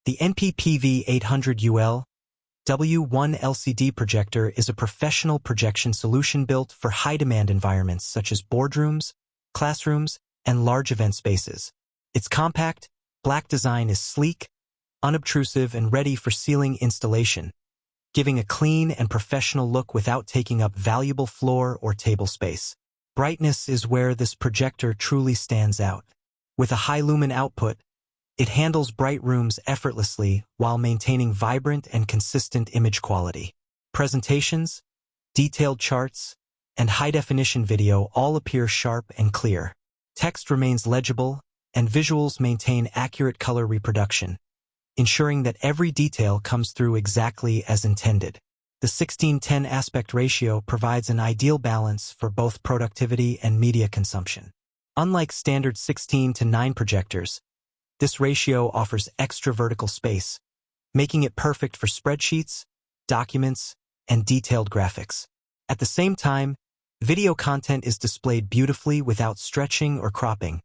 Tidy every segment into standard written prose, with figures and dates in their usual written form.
The NP-PV800UL-W1 LCD Projector is a professional projection solution built for high-demand environments such as boardrooms, classrooms, and large event spaces. Its compact, black design is sleek, unobtrusive, and ready for ceiling installation, giving a clean and professional look without taking up valuable floor or table space. Brightness is where this projector truly stands out. With a high-lumen output, it handles bright rooms effortlessly while maintaining vibrant and consistent image quality. Presentations, detailed charts, and high-definition video all appear sharp and clear. Text remains legible, and visuals maintain accurate color reproduction, ensuring that every detail comes through exactly as intended. The 16:10 aspect ratio provides an ideal balance for both productivity and media consumption. Unlike standard 16:9 projectors, this ratio offers extra vertical space, making it perfect for spreadsheets, documents, and detailed graphics. At the same time, video content is displayed beautifully without stretching or cropping,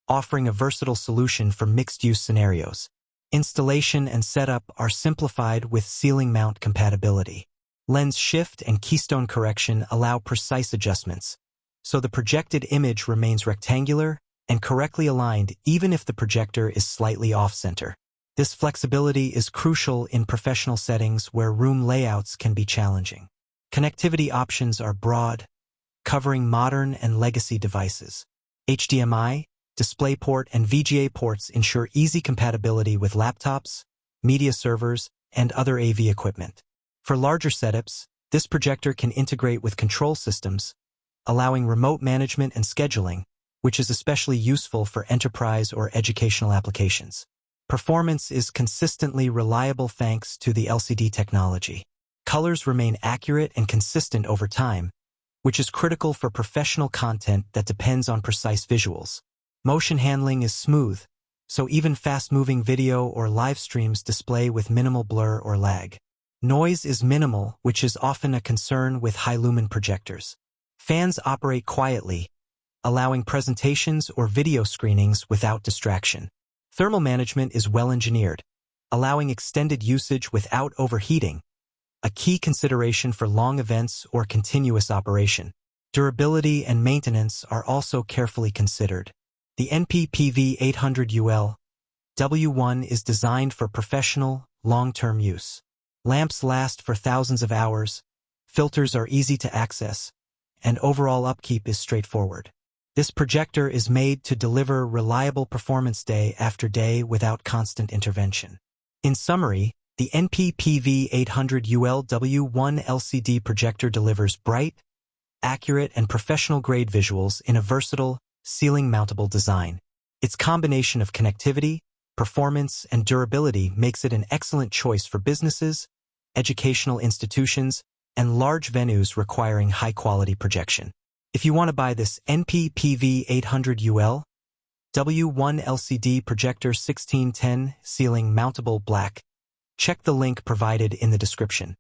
offering a versatile solution for mixed-use scenarios. Installation and setup are simplified with ceiling mount compatibility. Lens shift and keystone correction allow precise adjustments, so the projected image remains rectangular and correctly aligned even if the projector is slightly off-center. This flexibility is crucial in professional settings where room layouts can be challenging. Connectivity options are broad, covering modern and legacy devices. HDMI, DisplayPort, and VGA ports ensure easy compatibility with laptops, media servers, and other AV equipment. For larger setups, this projector can integrate with control systems, allowing remote management and scheduling, which is especially useful for enterprise or educational applications. Performance is consistently reliable thanks to the LCD technology. Colors remain accurate and consistent over time, which is critical for professional content that depends on precise visuals. Motion handling is smooth, so even fast-moving video or live streams display with minimal blur or lag. Noise is minimal, which is often a concern with high-lumen projectors. Fans operate quietly, allowing presentations or video screenings without distraction. Thermal management is well-engineered, allowing extended usage without overheating, a key consideration for long events or continuous operation. Durability and maintenance are also carefully considered. The NP-PV800UL-W1 is designed for professional, long-term use. Lamps last for thousands of hours, filters are easy to access, and overall upkeep is straightforward. This projector is made to deliver reliable performance day after day without constant intervention. In summary, the NP-PV800UL-W1 LCD projector delivers bright, accurate, and professional-grade visuals in a versatile, ceiling-mountable design. Its combination of connectivity, performance, and durability makes it an excellent choice for businesses, educational institutions, and large venues requiring high-quality projection. If you want to buy this NP-PV800UL-W1 LCD Projector 16:10 Ceiling Mountable Black, check the link provided in the description.